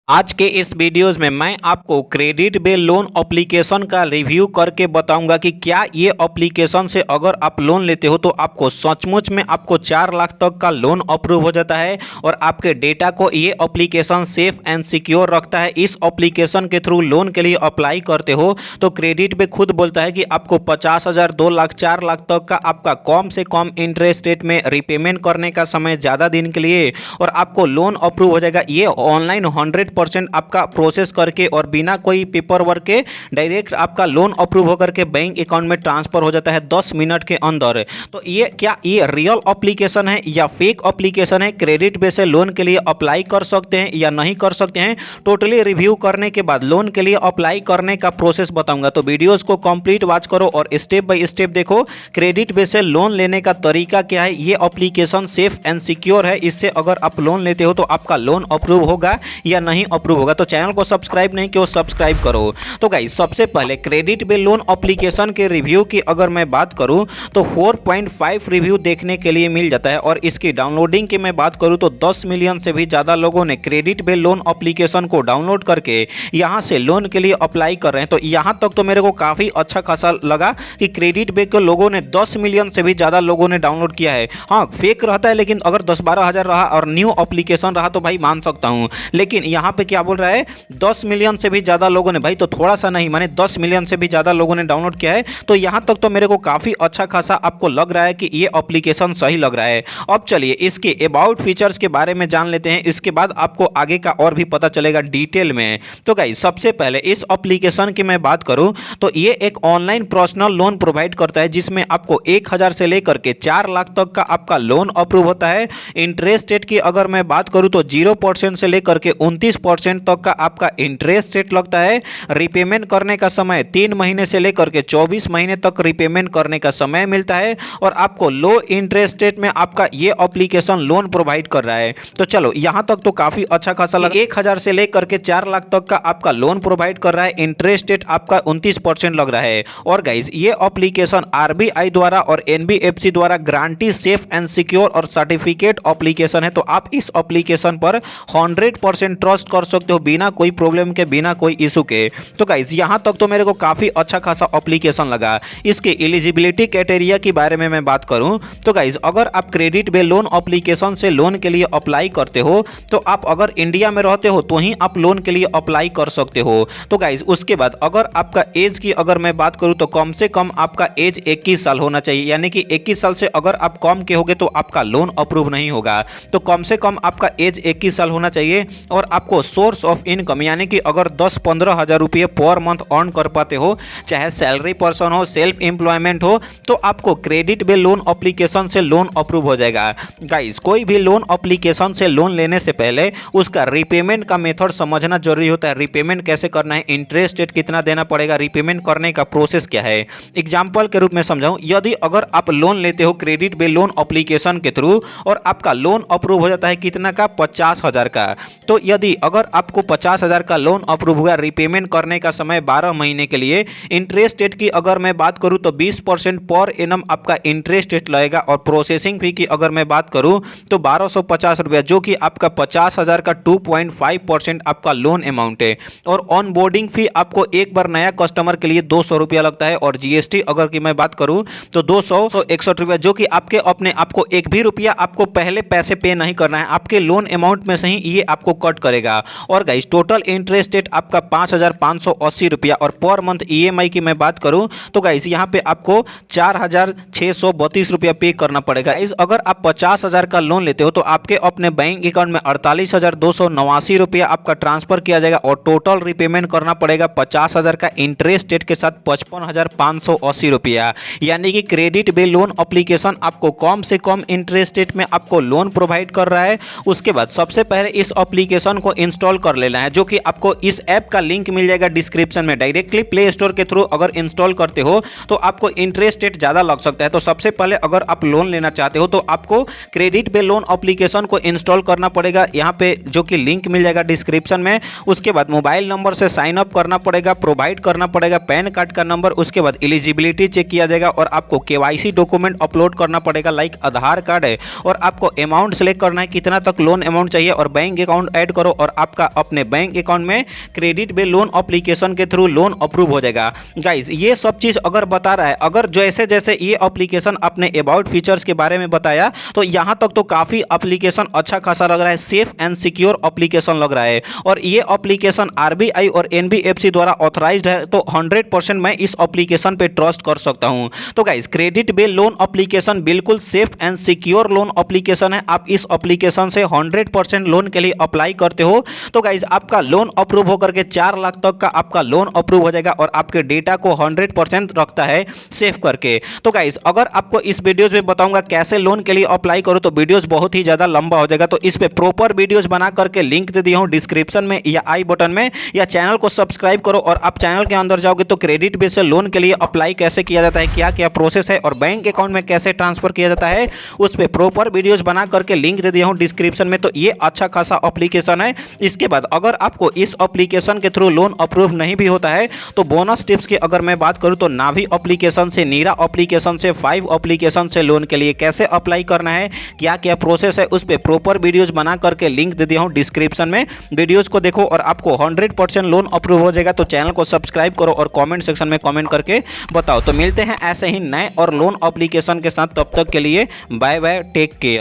आज के इस वीडियोस में मैं आपको क्रेडिट बे लोन एप्लीकेशन का रिव्यू करके बताऊंगा कि क्या ये एप्लीकेशन से अगर आप लोन लेते हो तो आपको सचमुच में आपको 4 लाख तक का लोन अप्रूव हो जाता है और आपके डेटा को ये एप्लीकेशन सेफ एंड सिक्योर रखता है। इस एप्लीकेशन के थ्रू लोन के लिए अप्लाई करते हो तो क्रेडिट बे खुद बोलता है कि आपको 50,000, 2 लाख, 4 लाख तक का आपका कम से कम इंटरेस्ट रेट में रिपेमेंट करने का समय ज़्यादा दिन के लिए और आपको लोन अप्रूव हो जाएगा। ये ऑनलाइन 100% आपका प्रोसेस करके और बिना कोई पेपर वर्क के डायरेक्ट आपका लोन अप्रूव होकर के बैंक अकाउंट में ट्रांसफर हो जाता है 10 मिनट के अंदर। तो ये क्या ये रियल एप्लीकेशन है या फेक एप्लीकेशन है? क्रेडिट बे से लोन के लिए अप्लाई कर सकते हैं या नहीं कर सकते हैं? टोटली रिव्यू करने के बाद लोन के लिए अप्लाई करने का प्रोसेस बताऊंगा। तो वीडियोस को कंप्लीट वॉच करो और स्टेप बाय स्टेप देखो क्रेडिट बे से लोन लेने का तरीका क्या है। ये एप्लीकेशन सेफ एंड सिक्योर है, इससे अगर आप लोन लेते हो तो आपका लोन अप्रूव होगा या नहीं अप्रूव होगा। तो चैनल को सब्सक्राइब नहीं किया सब्सक्राइब करो। तो गाइस सबसे पहले क्रेडिट बे लोन एप्लीकेशन के रिव्यू की अगर मैं बात करूं तो 4.5 रिव्यू देखने के लिए मिल जाता है और इसकी डाउनलोडिंग की मैं बात करूं तो 10 मिलियन से भी ज़्यादा लोगों ने क्रेडिट बे लोन एप्लीकेशन को डाउनलोड करके यहाँ से लोन के लिए अप्लाई कर रहे हैं। तो यहाँ तक तो मेरे को काफ़ी अच्छा खासा लगा कि क्रेडिट बे के लोगों ने 10 मिलियन से भी ज़्यादा लोगों ने डाउनलोड किया है। हाँ फेक रहता है, लेकिन अगर 10-12 हज़ार रहा और न्यू एप्लीकेशन रहा तो भाई मान सकता हूँ, लेकिन यहाँ पे क्या बोल रहा है 10 मिलियन से भी ज़्यादा लोगों ने, भाई तो थोड़ा सा नहीं माने 10 मिलियन से भी ज़्यादा लोगों ने डाउनलोड किया है। तो यहाँ तक तो मेरे को काफ़ी अच्छा खासा आपको लग रहा है कि ये एप्लीकेशन सही लग रहा है। अब चलिए इसके अबाउट फीचर्स के बारे में जान लेते हैं, इसके बाद आपको आगे का और भी पता चलेगा डिटेल में। तो गाइस सबसे पहले इस एप्लीकेशन की मैं बात करूँ तो ये एक ऑनलाइन पर्सनल लोन प्रोवाइड करता है जिसमें आपको 1,000 से लेकर के 4 लाख तक का आपका लोन अप्रूव होता है। इंटरेस्ट रेट की अगर मैं बात करूँ तो 0% से लेकर के 29% तक का आपका इंटरेस्ट रेट लगता है। रिपेमेंट करने का समय 3 महीने से लेकर के 24 महीने तक रिपेमेंट करने का समय मिलता है और आपको लो इंटरेस्ट रेट में आपका ये एप्लीकेशन लोन प्रोवाइड कर रहा है। तो चलो यहाँ तक तो काफी अच्छा खासा लगा। 1,000 से लेकर के 4 लाख तक का आपका लोन प्रोवाइड कर रहा है, इंटरेस्ट रेट आपका 29% लग रहा है। और गाइज ये एप्लीकेशन RBI द्वारा और NBFC द्वारा गारंटी सेफ एंड सिक्योर और सर्टिफिकेट एप्लीकेशन है। तो आप इस एप्लीकेशन पर 100% ट्रस्ट कर सकते हो बिना कोई प्रॉब्लम के, बिना कोई इशू के। तो गाइज यहाँ तक तो मेरे को काफ़ी अच्छा खासा एप्लीकेशन लगा। इसके एलिजिबिलिटी क्राइटेरिया के बारे में मैं बात करूँ तो गाइज अगर आप क्रेडिट बे लोन एप्लीकेशन से लोन के लिए अप्लाई करते हो तो आप अगर इंडिया में रहते हो तो ही आप लोन के लिए अप्लाई कर सकते हो। तो गाइज उसके बाद अगर आपका एज की अगर मैं बात करूँ तो कम से कम आपका एज 21 साल होना चाहिए, यानी कि 21 साल से अगर आप कम के होगे तो आपका लोन अप्रूव नहीं होगा। तो कम से कम आपका एज 21 साल होना चाहिए और आपको सोर्स ऑफ इनकम यानी कि अगर 10-15 हज़ार रुपये पर मंथ अर्न कर पाते हो, चाहे सैलरी पर्सन हो, सेल्फ एम्प्लॉयमेंट हो, तो आपको क्रेडिट बे लोन एप्लीकेशन से लोन अप्रूव हो जाएगा। गाइस कोई भी लोन एप्लीकेशन से लोन लेने से पहले उसका रिपेमेंट का मेथड समझना जरूरी होता है। रिपेमेंट कैसे करना है, इंटरेस्ट रेट कितना देना पड़ेगा, रिपेमेंट करने का प्रोसेस क्या है। एग्जाम्पल के रूप में समझाऊं, यदि अगर आप लोन लेते हो क्रेडिट बे लोन एप्लीकेशन के थ्रू और आपका लोन अप्रूव हो जाता है कितना का, 50,000 का, तो यदि अगर आपको 50,000 का लोन अप्रूव हुआ, रिपेमेंट करने का समय 12 महीने के लिए, इंटरेस्ट रेट की अगर मैं बात करूं तो 20% पर एनम आपका इंटरेस्ट रेट लगेगा और प्रोसेसिंग फी की अगर मैं बात करूं तो 1250 रुपया, जो कि आपका 50,000 का 2.5% आपका लोन अमाउंट है। और ऑन बोर्डिंग फी आपको एक बार नया कस्टमर के लिए 200 रुपया लगता है और GST अगर की मैं बात करूं तो 261 रुपया, जो कि आपके अपने आपको एक भी रुपया आपको पहले पैसे पे नहीं करना है, आपके लोन अमाउंट में से ही ये आपको कट करेगा। और गाइस टोटल इंटरेस्ट रेट आपका 5,580 रुपया और पर मंथ EMI की मैं बात करूं तो गाइस यहाँ पे आपको 4,632 रुपया पे करना पड़ेगा। इस अगर आप 50,000 का लोन लेते हो तो आपके अपने बैंक अकाउंट में 48,289 रुपया आपका ट्रांसफर किया जाएगा और टोटल रिपेमेंट करना पड़ेगा 50,000 का इंटरेस्ट रेट के साथ 55,580 रुपया। यानी कि क्रेडिट बे लोन एप्लीकेशन आपको कम से कम इंटरेस्ट रेट में आपको लोन प्रोवाइड कर रहा है। उसके बाद सबसे पहले इस एप्लीकेशन को इंस्टॉल कर लेना है, जो कि आपको इस ऐप का लिंक मिल जाएगा डिस्क्रिप्शन में। डायरेक्टली प्ले स्टोर के थ्रू अगर इंस्टॉल करते हो तो आपको इंटरेस्ट रेट ज़्यादा लग सकता है। तो सबसे पहले अगर आप लोन लेना चाहते हो तो आपको क्रेडिट बे लोन एप्लीकेशन को इंस्टॉल करना पड़ेगा, यहाँ पे जो कि लिंक मिल जाएगा डिस्क्रिप्शन में। उसके बाद मोबाइल नंबर से साइन अप करना पड़ेगा, प्रोवाइड करना पड़ेगा पैन कार्ड का नंबर। उसके बाद एलिजिबिलिटी चेक किया जाएगा और आपको KYC डॉक्यूमेंट अपलोड करना पड़ेगा लाइक आधार कार्ड है, और आपको अमाउंट सेलेक्ट करना है कितना तक लोन अमाउंट चाहिए और बैंक अकाउंट ऐड करो और आपका अपने बैंक अकाउंट में क्रेडिट बिल लोन एप्लीकेशन के थ्रू लोन अप्रूव हो जाएगा। गाइस ये सब चीज़ अगर बता रहा है, अगर जैसे जैसे ये एप्लीकेशन अपने अबाउट फीचर्स के बारे में बताया तो यहाँ तक तो काफ़ी एप्लीकेशन अच्छा खासा लग रहा है, सेफ एंड सिक्योर एप्लीकेशन लग रहा है। और ये एप्लीकेशन आरबीआई और एनबीएफसी द्वारा ऑथराइज्ड है, तो 100% मैं इस एप्लीकेशन पे ट्रस्ट कर सकता हूँ। तो guys credit bill loan application बिल्कुल safe and secure loan application है। आप इस एप्लीकेशन से 100% लोन के लिए अप्लाई करते हो तो गाइस आपका लोन अप्रूव होकर के 4 लाख तक का आपका लोन अप्रूव हो जाएगा और आपके डेटा को 100% रखता है सेव करके। तो गाइस अगर आपको इस वीडियोज में बताऊंगा कैसे लोन के लिए अप्लाई करो तो वीडियोज बहुत ही ज़्यादा लंबा हो जाएगा, तो इस पे प्रॉपर वीडियोज बना करके लिंक दे दिया हूँ डिस्क्रिप्शन में या आई बटन में, या चैनल को सब्सक्राइब करो और आप चैनल के अंदर जाओगे तो क्रेडिट बिल से लोन के लिए अप्लाई कैसे किया जाता है, क्या क्या प्रोसेस है और बैंक अकाउंट में कैसे ट्रांसफर किया जाता है, उस पर प्रॉपर वीडियोज बना करके लिंक दे दिया हूँ डिस्क्रिप्शन में। तो ये अच्छा खासा एप्लीकेशन है। इसके बाद अगर आपको इस एप्लीकेशन के थ्रू लोन अप्रूव नहीं भी होता है तो बोनस टिप्स की अगर मैं बात करूं तो नावी एप्लीकेशन से, नीरा एप्लीकेशन से, 5 एप्लीकेशन से लोन के लिए कैसे अप्लाई करना है, क्या क्या प्रोसेस है, उस पर प्रॉपर वीडियोज बना करके लिंक दे दिया हूं डिस्क्रिप्शन में। वीडियोज को देखो और आपको 100% लोन अप्रूव हो जाएगा। तो चैनल को सब्सक्राइब करो और कमेंट सेक्शन में कमेंट करके बताओ। तो मिलते हैं ऐसे ही नए और लोन एप्लीकेशन के साथ, तब तक के लिए बाय बाय, टेक केयर।